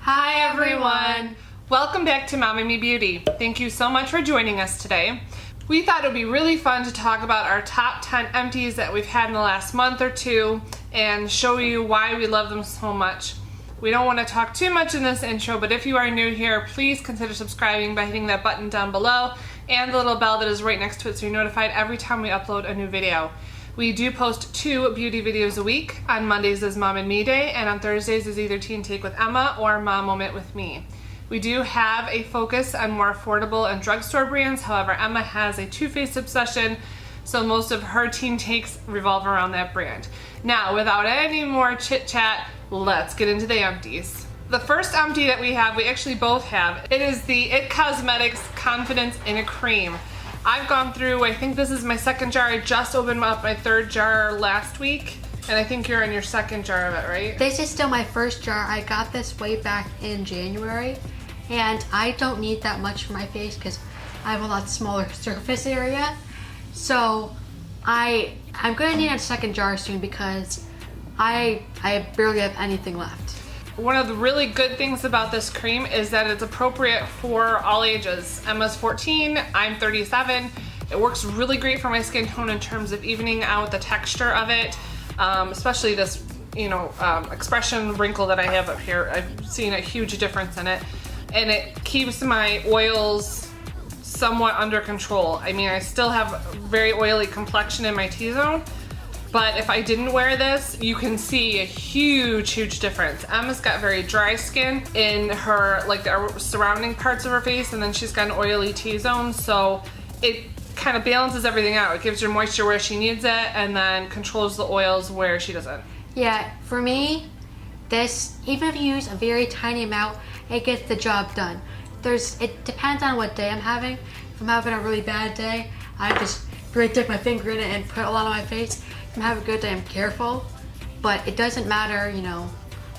Hi everyone! Welcome back to Mom and Me Beauty. Thank you so much for joining us today. We thought it would be really fun to talk about our top 10 empties that we've had in the last month or two and show you why we love them so much. We don't want to talk too much in this intro, but if you are new here, please consider subscribing by hitting that button down below and the little bell that is right next to it so you're notified every time we upload a new video. We do post 2 beauty videos a week. On Mondays is Mom and Me Day, and on Thursdays is either Teen Take with Emma or Mom Moment with me. We do have a focus on more affordable and drugstore brands. However, Emma has a Too Faced obsession, so most of her teen takes revolve around that brand. Now, without any more chit chat, let's get into the empties. The first empty that we have, we actually both have. It is the IT Cosmetics Confidence in a Cream. I've gone through, I think this is my second jar. I just opened up my third jar last week, and I think you're in your second jar of it, right? This is still my first jar. I got this way back in January, and I don't need that much for my face because I have a lot smaller surface area. So I'm gonna need a second jar soon because I barely have anything left. One of the really good things about this cream is that it's appropriate for all ages. Emma's 14, I'm 37. It works really great for my skin tone in terms of evening out the texture of it, especially this, expression wrinkle that I have up here. I've seen a huge difference in it, and it keeps my oils somewhat under control. I mean, I still have very oily complexion in my T-zone, but if I didn't wear this, you can see a huge difference. Emma's got very dry skin in her, like the surrounding parts of her face, and then she's got an oily T-zone, so it kind of balances everything out. It gives her moisture where she needs it, and then controls the oils where she doesn't. Yeah, for me, this, even if you use a very tiny amount, it gets the job done. It depends on what day I'm having. If I'm having a really bad day, I just really dip my finger in it and put a lot on my face. If I'm having a good day, I'm careful, but it doesn't matter,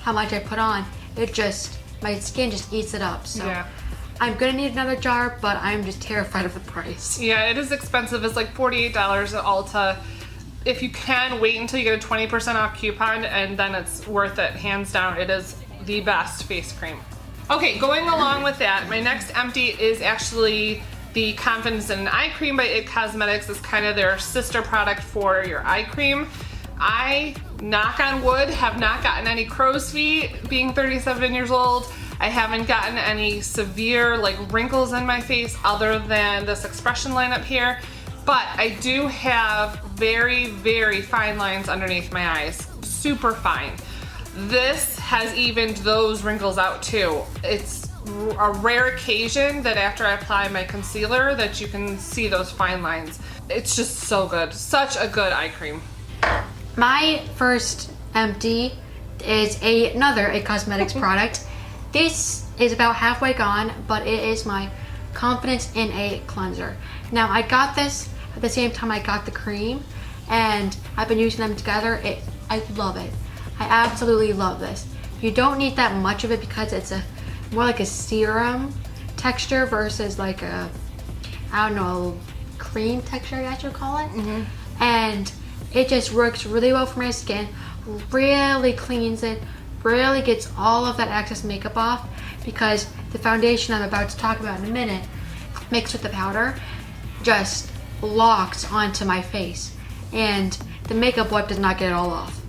how much I put on. My skin just eats it up. So yeah. I'm gonna need another jar, but I'm just terrified of the price. Yeah, it is expensive. It's like $48 at Ulta. If you can, wait until you get a 20% off coupon, and then it's worth it, hands down. It is the best face cream. Okay, going along with that, my next empty is actually the Confidence in an Eye Cream by IT Cosmetics. Is kind of their sister product for your eye cream. I, knock on wood, have not gotten any crow's feet being 37 years old. I haven't gotten any severe wrinkles in my face other than this expression line up here. But I do have very fine lines underneath my eyes. Super fine. This has evened those wrinkles out too. It's a rare occasion that after I apply my concealer that you can see those fine lines. It's just so good. Such a good eye cream. My first empty is another IT Cosmetics product. This is about halfway gone, but it is my Confidence in a Cleanser. Now, I got this at the same time I got the cream, and I've been using them together. I love it. I absolutely love this. You don't need that much of it because it's more like a serum texture versus like a, I don't know, cream texture, I guess you'd call it. Mm-hmm. And it just works really well for my skin, really cleans it, really gets all of that excess makeup off, because the foundation I'm about to talk about in a minute, mixed with the powder, just locks onto my face, and the makeup wipe does not get it all off.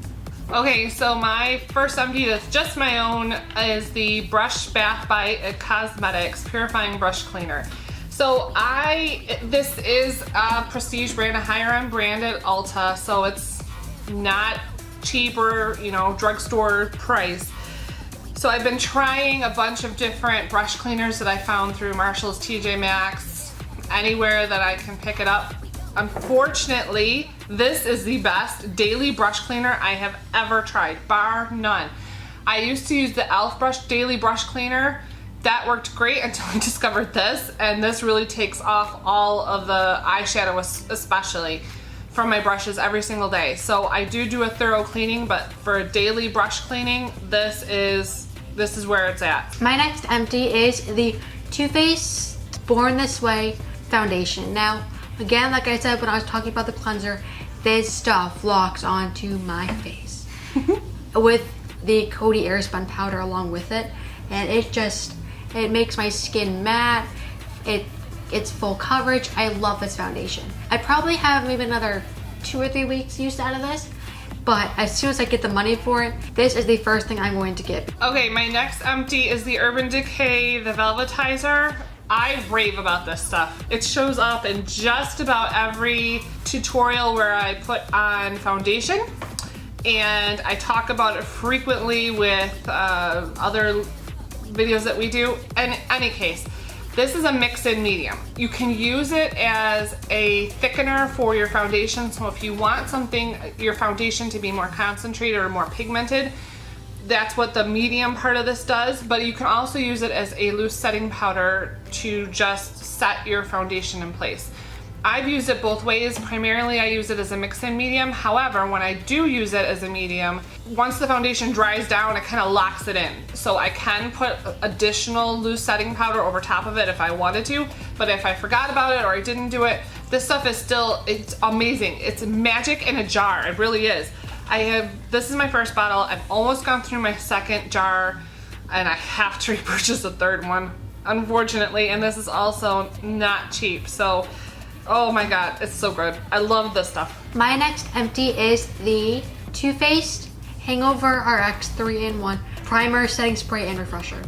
Okay, so my first empty that's just my own is the Brush Bath by IT Cosmetics Purifying Brush Cleaner. So this is a prestige brand, a higher end brand at Ulta, so it's not cheaper, drugstore price. So I've been trying a bunch of different brush cleaners that I found through Marshall's, TJ Maxx, anywhere that I can pick it up. Unfortunately, this is the best daily brush cleaner I have ever tried, bar none. I used to use the e.l.f. daily brush cleaner. That worked great until I discovered this, and this really takes off all of the eyeshadow, especially from my brushes every single day. So I do a thorough cleaning, but for a daily brush cleaning, this is where it's at. My next empty is the Too Faced Born This Way foundation. Now, again, like I said when I was talking about the cleanser, this stuff locks onto my face with the Coty Airspun powder along with it. and it makes my skin matte. It's full coverage. I love this foundation. I probably have maybe another 2 or 3 weeks used out of this, but as soon as I get the money for it, this is the first thing I'm going to get. Okay, my next empty is the Urban Decay, the Velvetizer. I rave about this stuff. It shows up in just about every tutorial where I put on foundation, and I talk about it frequently with other videos that we do. In any case, this is a mix-in medium. You can use it as a thickener for your foundation. So if you want your foundation to be more concentrated or more pigmented, that's what the medium part of this does. But you can also use it as a loose setting powder to just set your foundation in place. I've used it both ways. Primarily, I use it as a mix-in medium. However, when I do use it as a medium, once the foundation dries down, it kind of locks it in. So I can put additional loose setting powder over top of it if I wanted to, but if I forgot about it or I didn't do it, this stuff is it's amazing. It's magic in a jar, it really is. This is my first bottle. I've almost gone through my second jar, and I have to repurchase a third one, unfortunately, and this is also not cheap. So, oh my god, it's so good. I love this stuff. My next empty is the Too Faced Hangover RX 3-in-1 Primer, Setting Spray, and Refresher.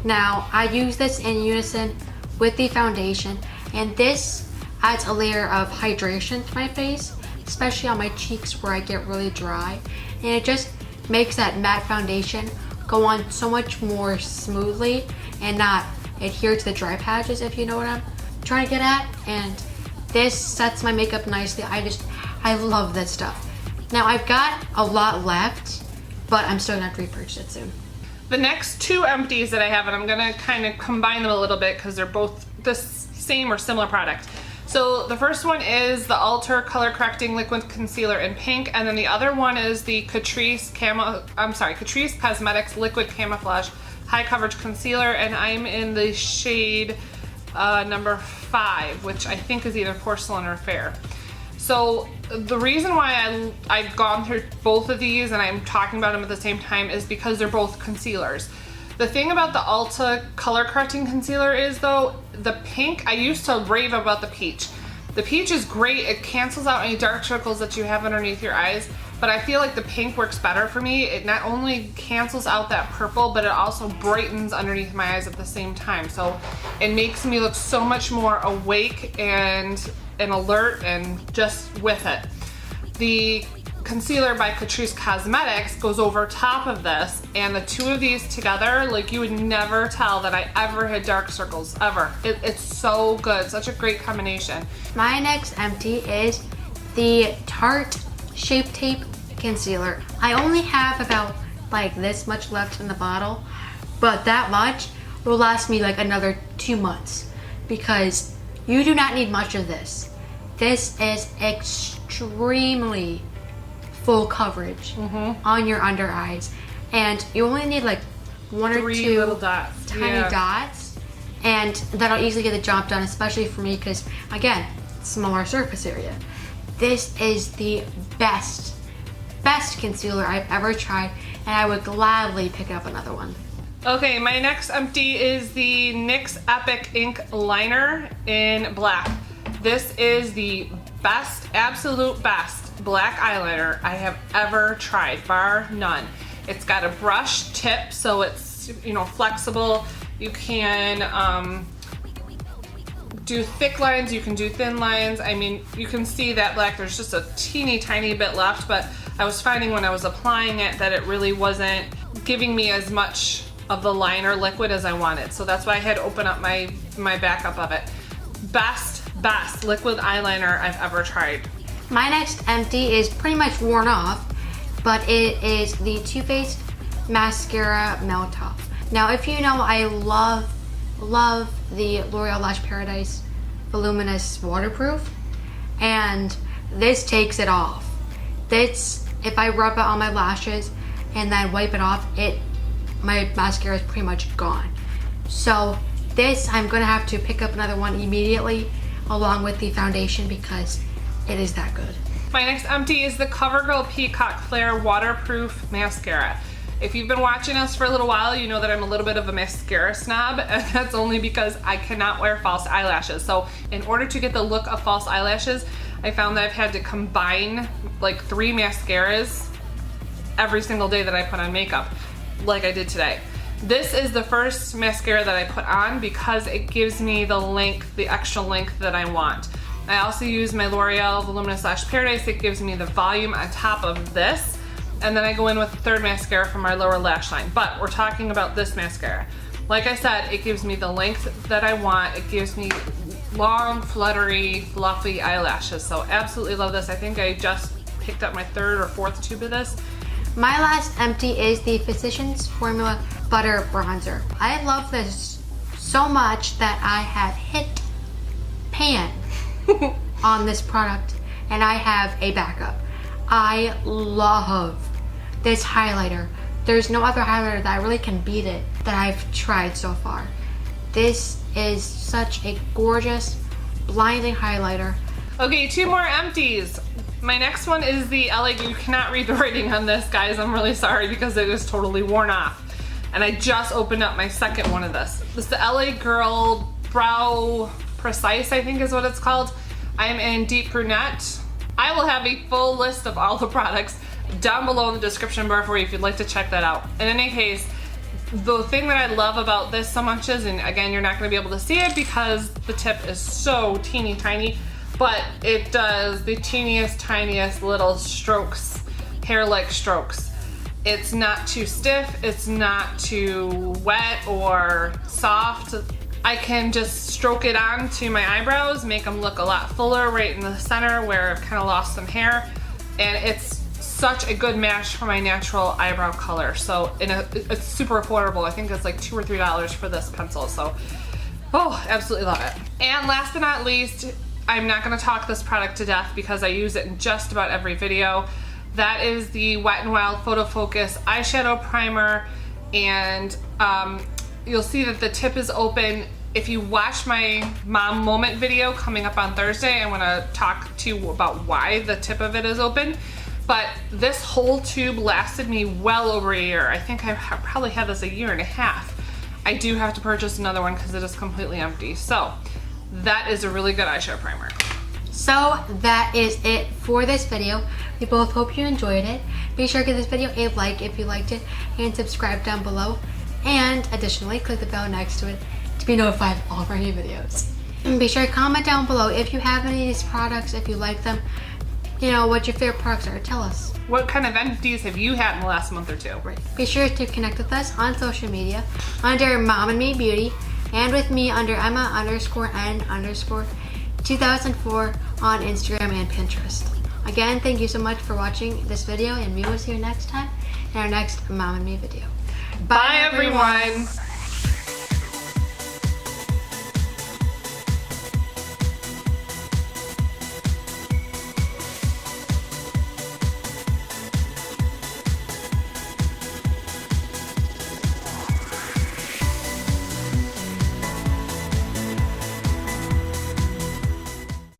Now, I use this in unison with the foundation, and this adds a layer of hydration to my face, especially on my cheeks where I get really dry. And it just makes that matte foundation go on so much more smoothly and not adhere to the dry patches, if you know what I'm trying to get at. And this sets my makeup nicely. I love this stuff. Now I've got a lot left, but I'm still gonna have to repurchase it soon. The next 2 empties that I have, and I'm gonna kind of combine them a little bit because they're both the same or similar product. So the first one is the Ulta Color Correcting Liquid Concealer in pink, and then the other one is the Catrice Cosmetics Liquid Camouflage High Coverage Concealer, and I'm in the shade number 5, which I think is either Porcelain or Fair. So the reason why I've gone through both of these and I'm talking about them at the same time is because they're both concealers. The thing about the Ulta Color Correcting Concealer is, though, the pink, I used to rave about the peach. The peach is great. It cancels out any dark circles that you have underneath your eyes, but I feel like the pink works better for me. It not only cancels out that purple, but it also brightens underneath my eyes at the same time. So it makes me look so much more awake and alert and just with it. The concealer by Catrice Cosmetics goes over top of this, and the 2 of these together, like, you would never tell that I ever had dark circles, ever. It's so good, such a great combination. My next empty is the Tarte Shape Tape Concealer. I only have about like this much left in the bottle, but that much will last me like another 2 months because you do not need much of this. This is extremely full coverage on your under eyes, and you only need like 1 or 2 little dots, tiny dots, and that'll easily get the job done, especially for me because, again, smaller surface area. This is the best concealer I've ever tried, and I would gladly pick up another one. Okay, my next empty is the NYX Epic Ink Liner in black. This is the best, absolute best black eyeliner I have ever tried, bar none. It's got a brush tip, so it's, you know, flexible. You can do thick lines, you can do thin lines. I mean, you can see that black, there's just a teeny tiny bit left, but I was finding when I was applying it that it really wasn't giving me as much of the liner liquid as I wanted. So that's why I had to open up my backup of it. Best liquid eyeliner I've ever tried. My next empty is pretty much worn off, but it is the Too Faced Mascara Melt Off. Now, if you know, I love the L'Oreal Lash Paradise Voluminous Waterproof, and this takes it off. If I rub it on my lashes and then wipe it off, my mascara is pretty much gone. So this, I'm gonna have to pick up another one immediately along with the foundation because it is that good. My next empty is the CoverGirl Peacock Flare Waterproof Mascara. If you've been watching us for a little while, you know that I'm a little bit of a mascara snob, and that's only because I cannot wear false eyelashes. So in order to get the look of false eyelashes, I found that I've had to combine like 3 mascaras every single day that I put on makeup, like I did today. This is the first mascara that I put on because it gives me the length, the extra length that I want. I also use my L'Oreal Voluminous Lash Paradise. It gives me the volume on top of this. And then I go in with the third mascara from our lower lash line. But we're talking about this mascara. Like I said, it gives me the length that I want. It gives me long, fluttery, fluffy eyelashes. So absolutely love this. I think I just picked up my 3rd or 4th tube of this. My last empty is the Physicians Formula Butter Bronzer. I love this so much that I have hit pan on this product, and I have a backup. I love this highlighter. There's no other highlighter that really can beat it that I've tried so far. This is such a gorgeous, blinding highlighter. Okay, 2 more empties. My next one is the LA, you cannot read the writing on this, guys. I'm really sorry because it is totally worn off. And I just opened up my second one of this. This is the LA Girl Brow Precise, I think is what it's called. I am in Deep Brunette. I will have a full list of all the products down below in the description bar for you if you'd like to check that out. In any case, the thing that I love about this so much is, and again, you're not gonna be able to see it because the tip is so teeny tiny, but it does the teeniest, tiniest little strokes, hair-like strokes. It's not too stiff, it's not too wet or soft. I can just stroke it onto my eyebrows, make them look a lot fuller right in the center where I've kind of lost some hair. And it's such a good match for my natural eyebrow color. So it's super affordable. I think it's like $2 or $3 for this pencil. So, oh, absolutely love it. And last but not least, I'm not gonna talk this product to death because I use it in just about every video. That is the Wet n Wild Photo Focus Eyeshadow Primer. And you'll see that the tip is open. If you watch my mom moment video coming up on Thursday, I'm gonna talk to you about why the tip of it is open. But this whole tube lasted me well over a year. I think I probably had this a year and a half. I do have to purchase another one because it is completely empty. So that is a really good eyeshadow primer. So that is it for this video. We both hope you enjoyed it. Be sure to give this video a like if you liked it and subscribe down below. And additionally, click the bell next to it to be notified of all of our new videos. And be sure to comment down below if you have any of these products, if you like them, you know, what your favorite products are. Tell us. What kind of empties have you had in the last month or two? Right. Be sure to connect with us on social media under Mom and Me Beauty and with me under Emma_N_2004 on Instagram and Pinterest. Again, thank you so much for watching this video, and we will see you next time in our next Mom and Me video. Bye everyone.